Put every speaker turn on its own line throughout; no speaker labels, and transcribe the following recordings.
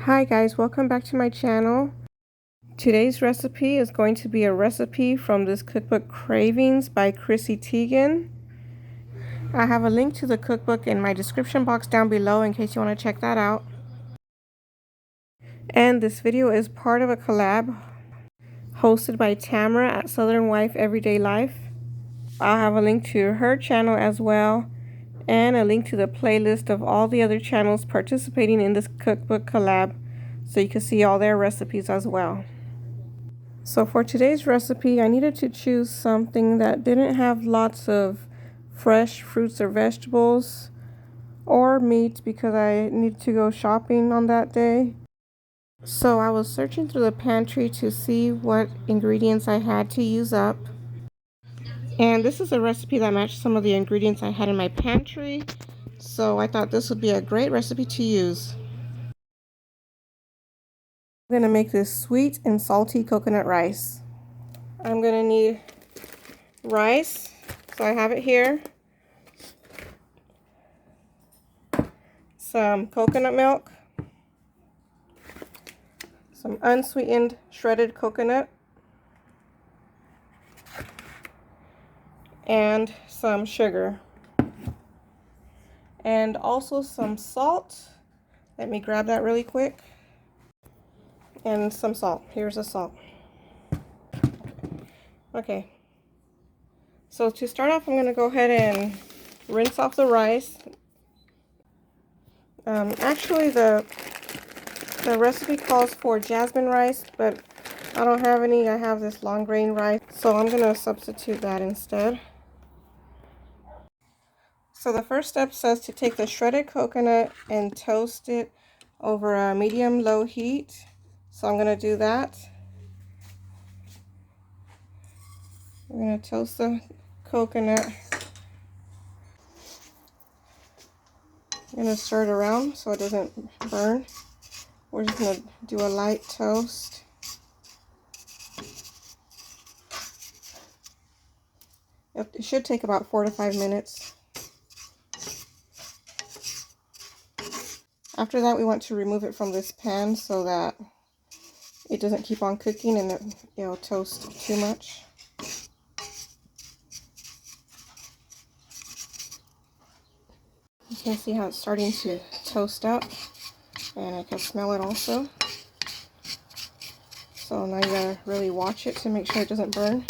Hi guys, welcome back to my channel. Today's recipe is going to be a recipe from this cookbook Cravings by Chrissy Teigen. I have a link to the cookbook in my description box down below in case you want to check that out. And this video is part of a collab hosted by Tamara at Southern Wife Everyday Life. I'll have a link to her channel as well, and a link to the playlist of all the other channels participating in this cookbook collab, so you can see all their recipes as well. So for today's recipe, I needed to choose something that didn't have lots of fresh fruits or vegetables or meat because I needed to go shopping on that day. So I was searching through the pantry to see what ingredients I had to use up. And this is a recipe that matched some of the ingredients I had in my pantry, so I thought this would be a great recipe to use. I'm going to make this sweet and salty coconut rice. I'm going to need rice, so I have it here, some coconut milk, some unsweetened shredded coconut, and some sugar, and also some salt. Let me grab that really quick. And some salt. Here's the salt. Okay, so to start off, I'm going to go ahead and rinse off the rice. Actually, the recipe calls for jasmine rice, but I don't have any. I have this long grain rice, so I'm going to substitute that instead. So the first step says to take the shredded coconut and toast it over a medium-low heat. So I'm going to do that. I'm going to toast the coconut. I'm going to stir it around so it doesn't burn. We're just going to do a light toast. It should take about 4 to 5 minutes. After that, we want to remove it from this pan so that it doesn't keep on cooking and it'll toast too much. You can see how it's starting to toast up, and I can smell it also. So now you gotta really watch it to make sure it doesn't burn.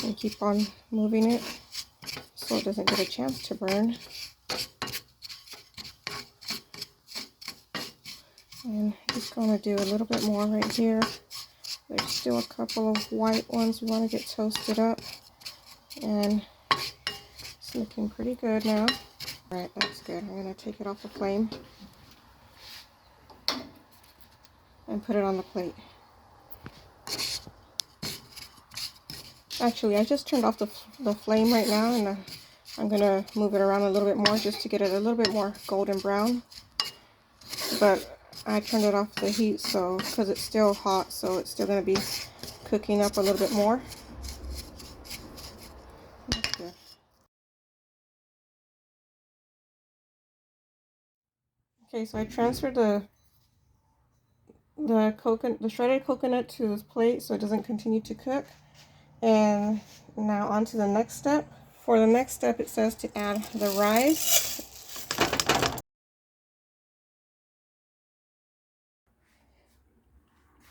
And keep on moving it so it doesn't get a chance to burn. And just gonna do a little bit more right here. There's still a couple of white ones we want to get toasted up, and it's looking pretty good now. Alright, that's good. I'm going to take it off the flame and put it on the plate. Actually, I just turned off the flame right now, and I'm going to move it around a little bit more just to get it a little bit more golden brown. But I turned it off the heat so because it's still hot, so it's still going to be cooking up a little bit more. That's good. Okay, so I transferred the shredded coconut to this plate so it doesn't continue to cook. And now on to the next step. For the next step, it says to add the rice,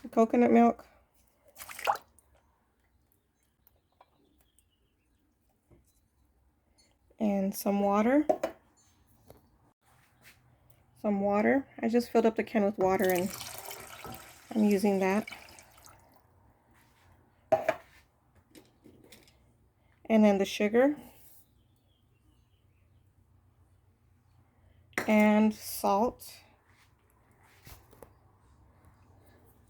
the coconut milk, and some water. I just filled up the can with water and I'm using that. And then the sugar and salt.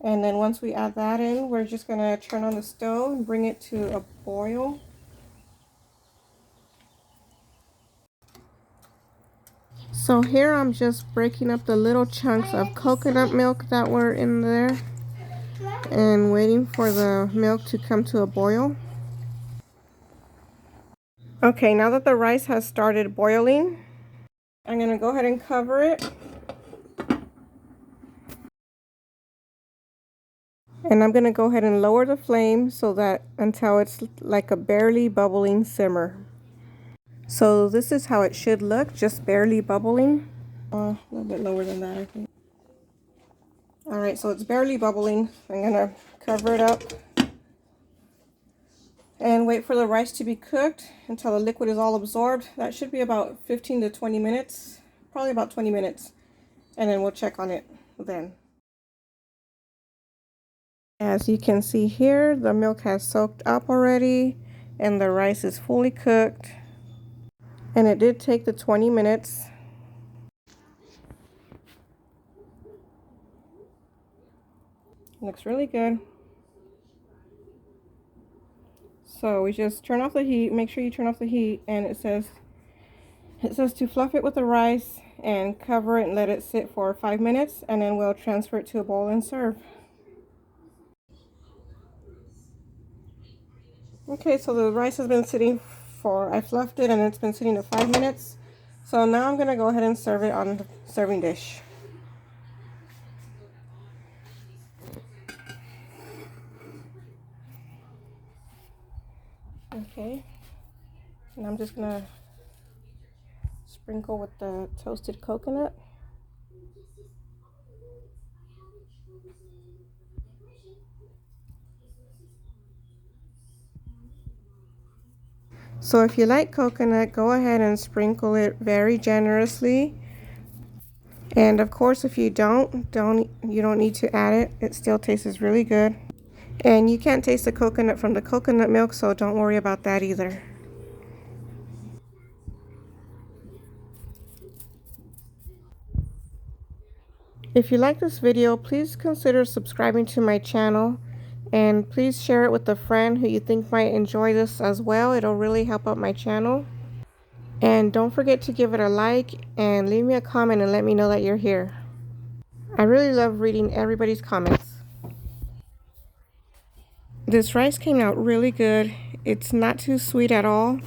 And then once we add that in, we're just going to turn on the stove and bring it to a boil. So here I'm just breaking up the little chunks of coconut milk that were in there and waiting for the milk to come to a boil. Okay, now that the rice has started boiling, I'm going to go ahead and cover it. And I'm going to go ahead and lower the flame so that until it's like a barely bubbling simmer. So this is how it should look, just barely bubbling. A little bit lower than that, I think. Alright, so it's barely bubbling. I'm going to cover it up and wait for the rice to be cooked until the liquid is all absorbed. That should be about 15 to 20 minutes, probably about 20 minutes. And then we'll check on it then. As you can see here, the milk has soaked up already and the rice is fully cooked. And it did take the 20 minutes. Looks really good. So we just turn off the heat, make sure you turn off the heat, and it says to fluff it with the rice and cover it and let it sit for 5 minutes, and then we'll transfer it to a bowl and serve. Okay, so the rice has been sitting I fluffed it and it's been sitting for 5 minutes. So now I'm going to go ahead and serve it on the serving dish. Okay, and I'm just going to sprinkle with the toasted coconut. So if you like coconut, go ahead and sprinkle it very generously. And of course, if you don't need to add it. It still tastes really good. And you can't taste the coconut from the coconut milk, so don't worry about that either. If you like this video, please consider subscribing to my channel. And please share it with a friend who you think might enjoy this as well. It'll really help out my channel. And don't forget to give it a like and leave me a comment and let me know that you're here. I really love reading everybody's comments. This rice came out really good. It's not too sweet at all.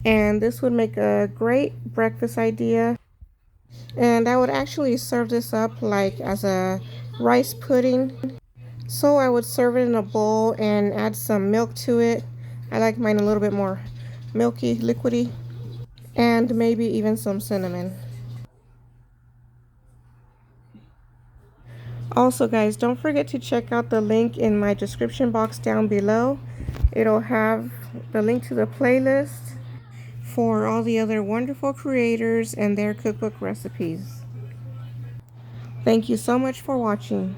And this would make a great breakfast idea. And I would actually serve this up like as a rice pudding. So I would serve it in a bowl and add some milk to it. I like mine a little bit more milky, liquidy, and maybe even some cinnamon. Also guys, don't forget to check out the link in my description box down below. It'll have the link to the playlist for all the other wonderful creators and their cookbook recipes. Thank you so much for watching.